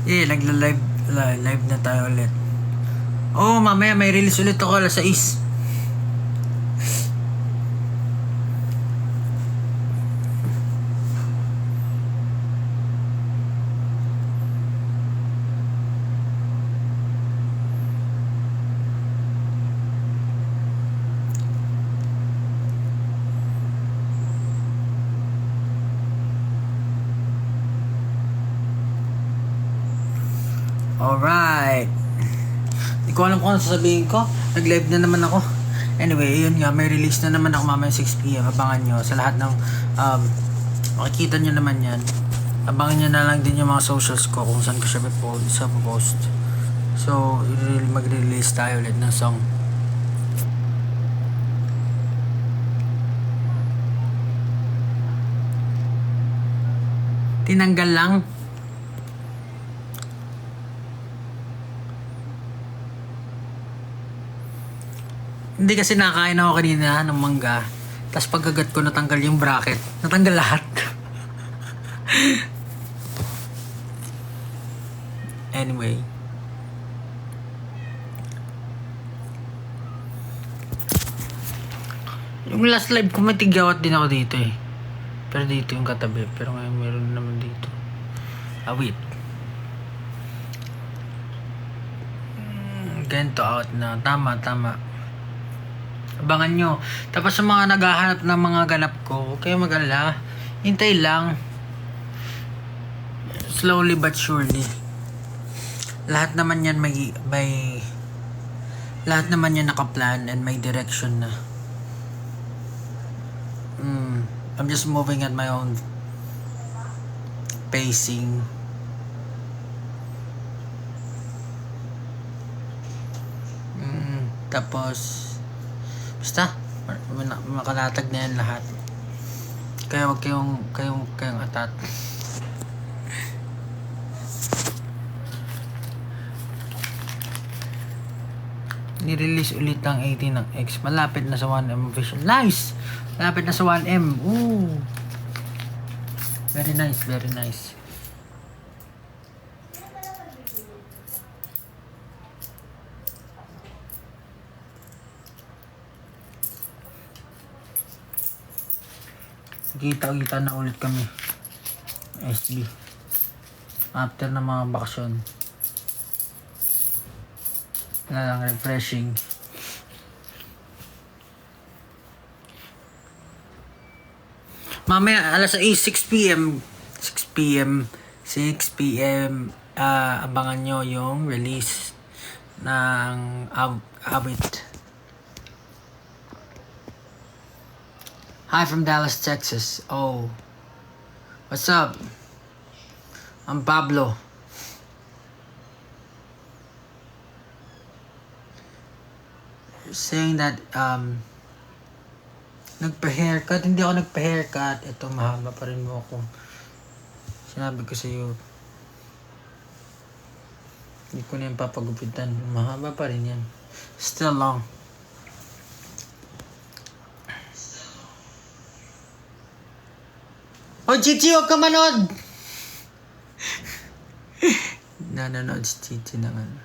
Nagla-live live na tayo ulit. Mamaya may release ulit ako alas 6. Alright. Hindi ko alam kung ano sasabihin ko. Nag-live na naman ako. Anyway, yun nga. May release na naman ako mamaya 6pm. Abangan nyo sa lahat ng makikita nyo naman yan. Abangan nyo na lang din yung mga socials ko kung saan ko siya post. So, mag-release tayo ulit ng song. Tinanggal lang. Hindi kasi nakain ako kanina ng mangga. Tapos pagkagat ko natanggal yung bracket. Natanggal lahat. Anyway. Yung last live ko may tigawat din ako dito eh. Pero dito yung katabi. Pero ngayon meron naman dito. Wait. Ganito out na. Tama. Abangan nyo. Tapos sa mga naghahanap ng mga ganap ko, huwag kayo mag-alala. Hintay lang. Slowly but surely. Lahat naman yan may lahat naman yan nakaplan and may direction na. I'm just moving at my own pacing. Tapos basta makalatag na yan lahat. Kaya wag kayong atat. Ni-release ulit ang 18 ng X. Malapit na sa 1M official. Nice! Malapit na sa 1M. Ooh! Very nice. Kita na ulit kami. SB. After na mga bakasyon. Na lang refreshing. Mamaya alas 6pm abangan nyo yung release ng awit. Hi from Dallas, Texas. Oh, what's up? I'm Pablo. Saying that nagpa-haircut. Hindi ako nagpa-haircut. Ito, mahaba pa rin mo ako. Sinabi ko sa'yo, hindi ko na yung papagupitan. Mahaba pa rin yan. Still long. Chichi, huwag ka manood! Nanonood si Chichi naman.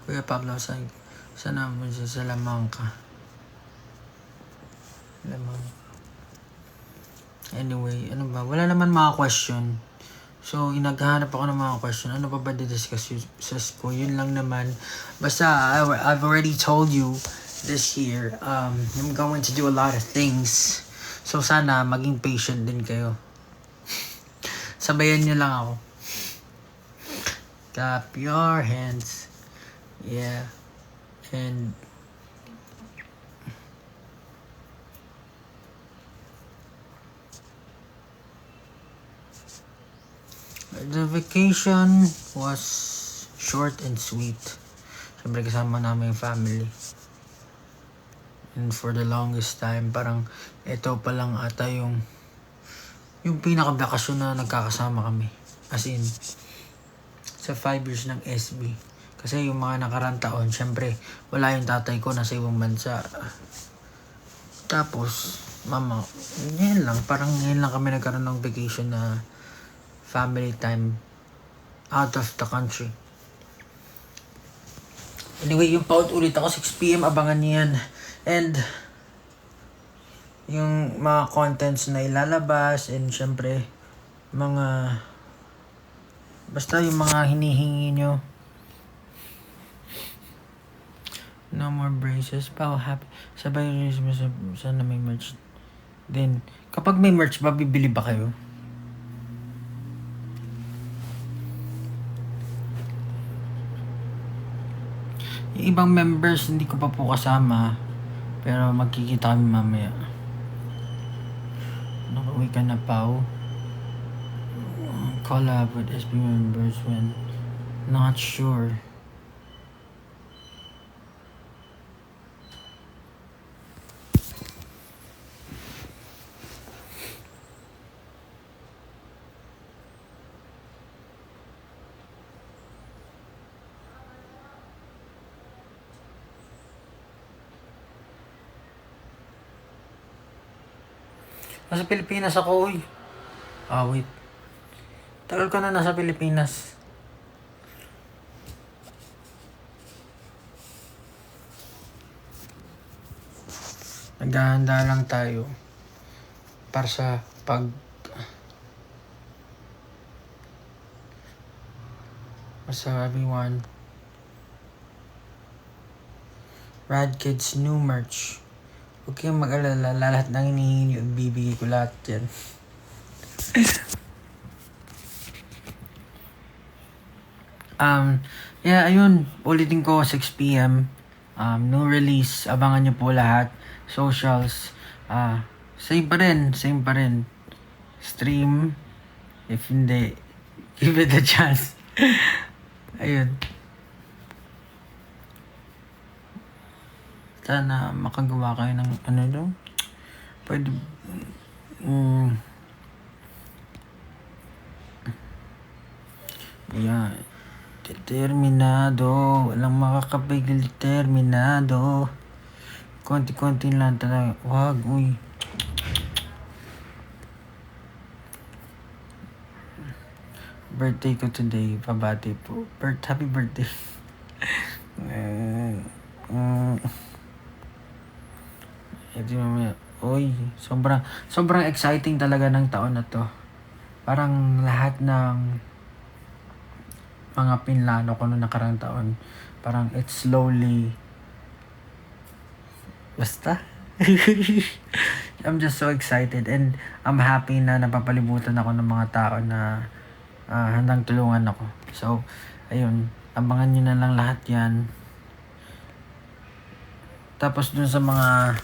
Kuya Pablo, sana mo siya sa Lamangka. Anyway, ano ba? Wala naman mga question. So, naghahanap ako ng mga question. Ano pa ba di-discuss ko? Yun lang naman. Basta, I've already told you this year, I'm going to do a lot of things. So, sana maging patient din kayo. Sabayan nyo lang ako. Clap your hands. Yeah. And the vacation was short and sweet. Siyempre kasama namin yung family. And for the longest time, parang ito pa lang ata yung pinaka-bakasyon na nagkakasama kami. As in, sa 5 years ng SB. Kasi yung mga nakarang taon, syempre, wala yung tatay ko, nasa ibang bansa. Tapos, mama, ngayon lang, parang ngayon lang kami nagkaroon ng vacation na family time out of the country. Anyway, yung paut ulit ako 6 PM, abangan niyo yan. And yung mga contents na ilalabas and syempre mga basta yung mga hinihingi nyo. No more braces. Pao happy. Sabay rin sana may merch. Then, kapag may merch ba, bibili ba kayo? Yung ibang members, hindi ko pa po kasama. Pero magkikita kami mamaya. Nakauwi ka na, Pao. Collab with SB members when not sure. Nasa Pilipinas ako, uy. Wait. Tagal ko na nasa Pilipinas. Naghahanda lang tayo para sa everyone. Rad Kids new merch. Huwag kayong mag-alala, lahat ng hinihingi nyo, bibigay ko lahat yan. Yeah, ayun, ulitin ko 6 PM. No release, abangan nyo po lahat. Socials, same pa rin. Stream, if hindi, give it a chance. Ayun. Sana makagawa kayo ng ano daw. Pwede, yeah. Determinado, walang makakapigil, determinado. Konti-konti lang talaga. Wag, uy. Birthday ko today, pabati po. Happy birthday. Ito mamaya. Uy, sobrang exciting talaga ng taon na to. Parang lahat ng mga pinlano ko noong nakarang taon, parang it's slowly basta. I'm just so excited and I'm happy na napapalibutan ako ng mga tao na handang tulungan ako. So, ayun, abangan nyo na lang lahat yan. Tapos dun sa mga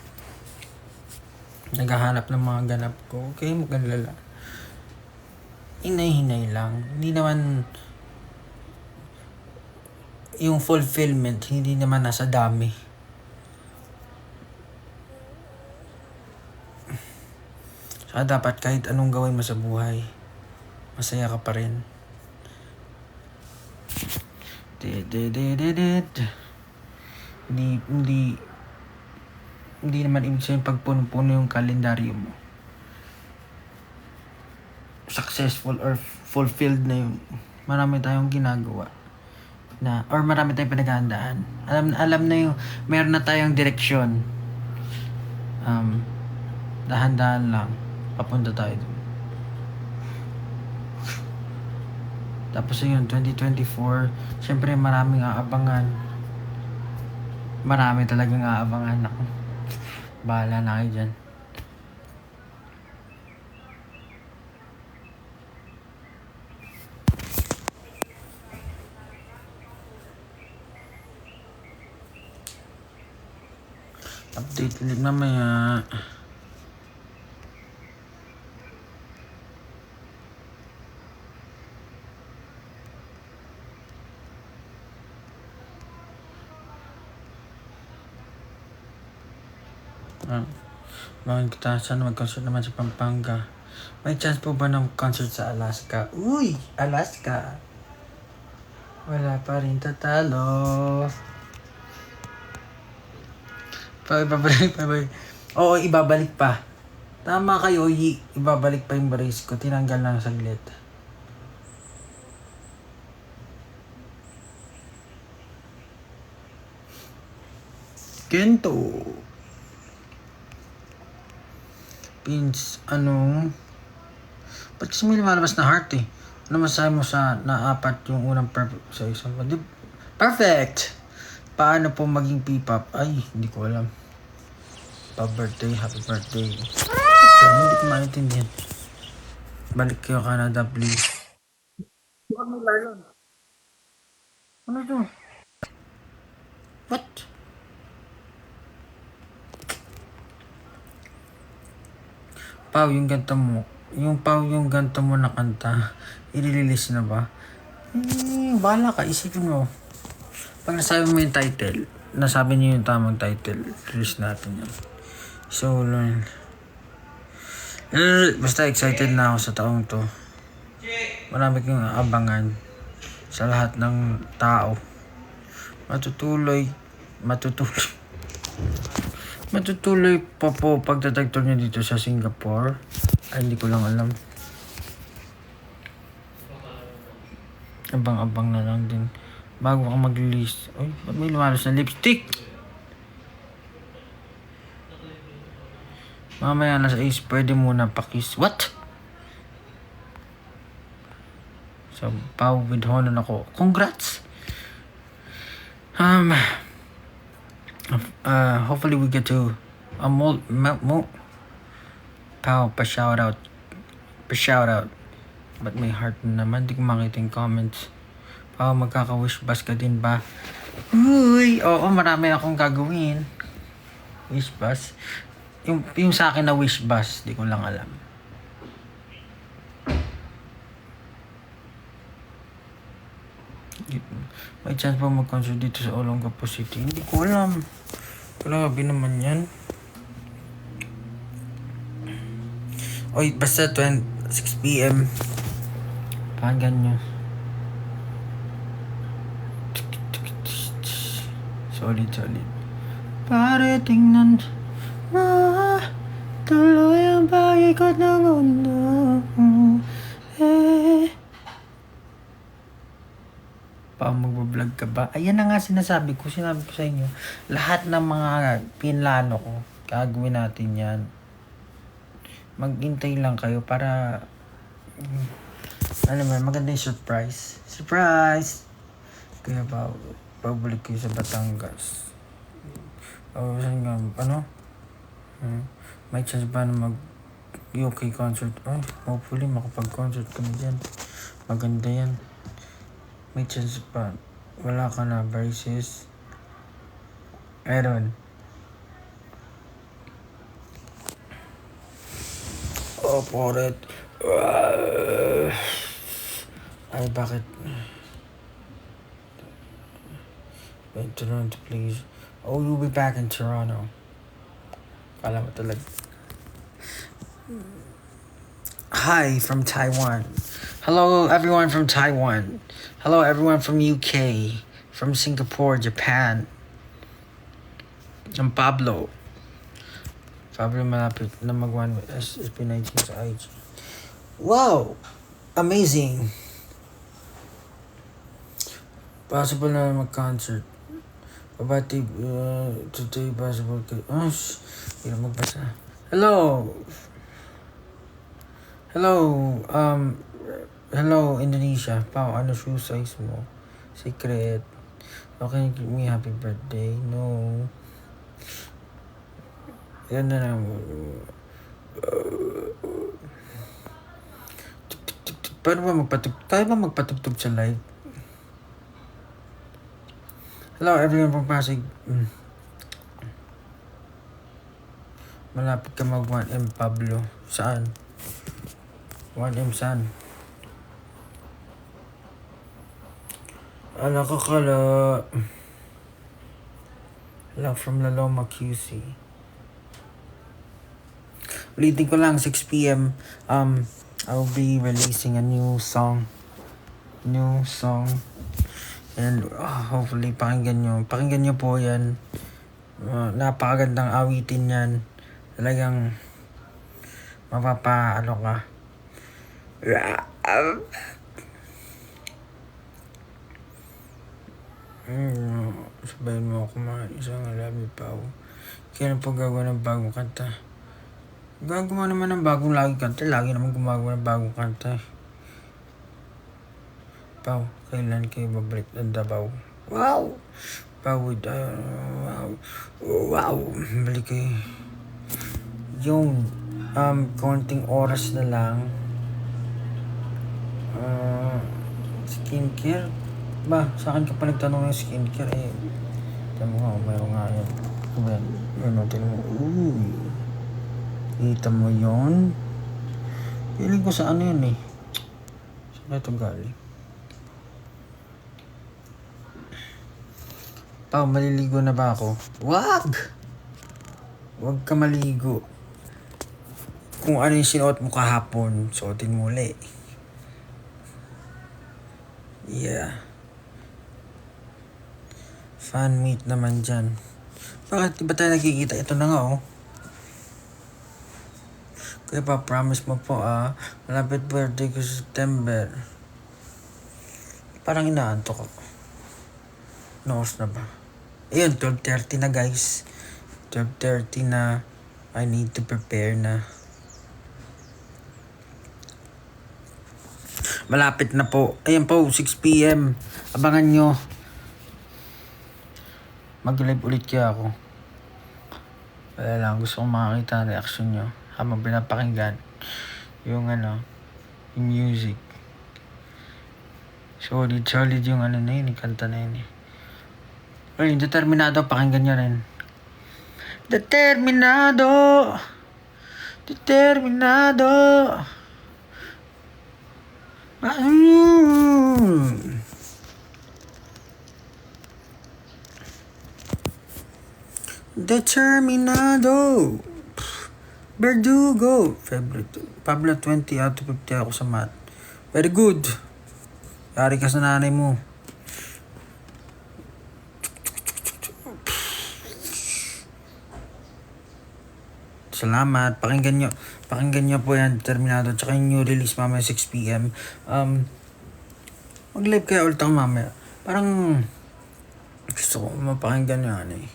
naghahanap ng mga ganap ko, okay, mag-alala. Hinay-hinay lang. Hindi naman yung fulfillment, hindi naman nasa dami. Saka dapat kahit anong gawin mo sa buhay, masaya ka pa rin. Hindi naman ibig sabihin pagpuno-puno yung kalendaryo mo, successful or fulfilled na yun. Marami tayong ginagawa na, or marami tayong pinaghahandaan. Alam na yung, meron na tayong direksyon. Dahan-dahan lang, papunta tayo dun. Tapos yun, 2024, syempre maraming aabangan. Marami talagang aabangan ako. Bahala na kayo dyan. Update ulit mamaya. Bakit kita sana mag-concert naman sa Pampanga? May chance po ba ng concert sa Alaska? Uy! Alaska! Wala pa rin tatalo. Ibabalik. Oo, ibabalik pa. Tama kayo, ibabalik pa yung brace ko. Tinanggal lang saglit. Kento. Pins, ba't kasi may lumalabas na heart eh? Ano masasabi mo sa naapat yung unang perfect sa isang? Perfect! Paano po maging P-pop? Ay, hindi ko alam. Pa-birthday, happy birthday. Kaya hindi ko maintindihan. Balik kayo Canada, please. Ano to? What? Pau, yung ganto mo. Yung ganto mo na kanta. I-release na ba? Bahala ka. Isipin mo. Pag nasabi mo yung title, nasabi niyo yung tamang title, release natin yan. So, basta excited na ako sa taong to. Marami kong abangan sa lahat ng tao. Matutuloy pa po pagtatagtog niya dito sa Singapore. Ay, hindi ko lang alam. Abang-abang na lang din. Bago ka mag-release. Uy, ba't may lumalas na lipstick? Mamaya na sa Ace, pwede muna pakis. What? So, Pau with Honon ako. Congrats! Hopefully we get to Pau, pa-shoutout. Pa-shoutout. Ba't may heart na naman? Di ko makita yung comments. Pau, magkaka-wish bus ka din ba? Uy! Oo, marami akong gagawin. Wish bus? Yung sa akin na wish bus, di ko lang alam. May chance pa mag-concert dito sa Olongapo City? Hindi ko alam. Grabe naman yan. Oy, basta 6 p.m. Pakinggan nyo. Solid. Pare tingnan tuloy ang pag-ikot ng mundo. Magbablog ka ba? Ayan na nga sinabi ko sa inyo. Lahat ng mga pinlano ko, gagawin natin yan. Maghintay lang kayo para maganda yung surprise. Surprise! Kaya pabalik kayo sa Batangas. May chance ba na mag-UK concert? Hopefully makapag-concert kami dyan. Maganda yan. May chance pa. Wala ka na versus Aaron. Poret. Ay, bakit? In Toronto, please. Oh, you'll be back in Toronto. Kala mo talaga. Hi from Taiwan. Hello everyone from Taiwan. Hello everyone from UK, from Singapore, Japan. I'm Pablo. Pablo malapit na mag-1 with SP19 sa IG. Wow! Amazing! Possible na mag-concert. Babati today possible to... Hindi na magbasa. Hello! Hello, Indonesia. Pao, ano shoe size mo? Secret. Okay, give me happy birthday. No. Yan na lang. Paano ba magpatugtog? Tayo ba magpatugtog sa live? Hello, everyone from Pasig. Malapit ka mag 1M, Pablo. Saan? 1M saan? Ala ko kala. Hello from Laloma QC. Ulitin ko lang, 6 p.m. I'll be releasing a new song. And hopefully pakinggan nyo po yan. Napakagandang awitin yan. Talagang mapapaano ka. Sabayin mo ako mga isang alabi pa ako. Kailan po gagawa ng bagong kanta? Gagawa naman ng bagong lagi kanta. Lagi naman gumagawa ng bagong kanta. Pao, kailan kayo babalik ng Davao? Wow! Pao, wow. Wow! Balik kayo. Yung, konting oras na lang. Skincare? Ba, sa akin ka pa nagtanong yung skincare eh. Tiyan mo nga, mayroon nga yan. Yan natin mo. Kita mo yun? Piling ko sa ano yun eh. Saan ito galing? Pao, maliligo na ba ako? Wag! Wag ka maligo. Kung ano yung sinuot mo kahapon, suotin mo ulit. Yeah. Fan meet naman dyan. Bakit ba tayo nakikita? Ito na nga oh. Kaya pa promise mo po malapit birthday ko sa September. Parang inaantok ako. Noos na ba? Ayun, 12:30 na guys. 12:30 na. I need to prepare na. Malapit na po. Ayan po, 6 p.m. Abangan nyo. Mag-live ulit kaya ako. Wala lang, gusto kong makakita ang reaction nyo habang pinapakinggan yung yung music. Solid yung na yun, yung kanta na yun eh. Ay, Determinado, pakinggan nyo rin. Determinado! Determinado! Determinado. Verdugo. Favorite. Pablo 20 out of 50 ako sa math. Very good. Yari ka sa nanay mo. Salamat. Pakinggan nyo po yan, Determinado. Tsaka yung new release mamaya 6 p.m. Mag-live kaya ulit ako mamaya. Parang gusto ko mapakinggan nyo eh.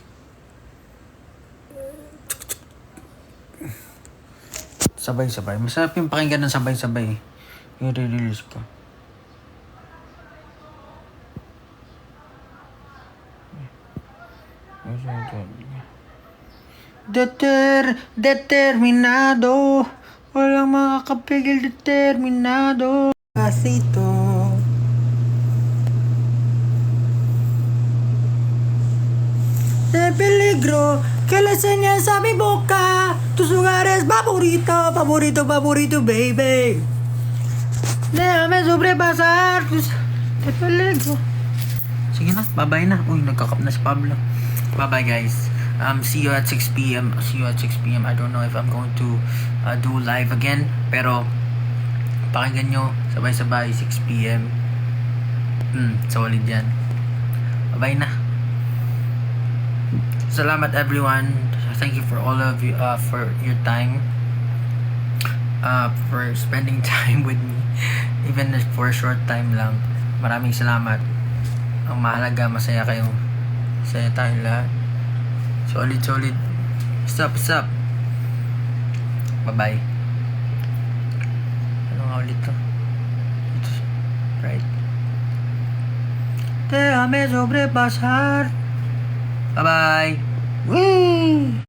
Sabay-sabay. Masarap yung pakinggan ng sabay-sabay. Yung re-release ko. Determinado. Walang makakapigil, determinado. Pasito. De peligro, que la enseña a mi boca. Tus lugares favorito, favorito, favorito, baby. Déjame sobrepasar. De peligro. Sige na, bye-bye na. Uy, nagkakap na si Pablo. Bye-bye guys. See you at 6 p.m. I don't know if I'm going to do live again. Pero, pakinggan nyo, sabay-sabay, 6 p.m. Solid yan. Bye-bye na. Salamat everyone. Thank you for all of you for your time. For spending time with me. Even for a short time lang. Maraming salamat. Ang mahalaga, masaya kayo. Masaya tayong lahat. Solid. What's up? Bye-bye. Ano nga ulit to? Ito. Right. Déjame sobrepasar. Bye-bye. Woo!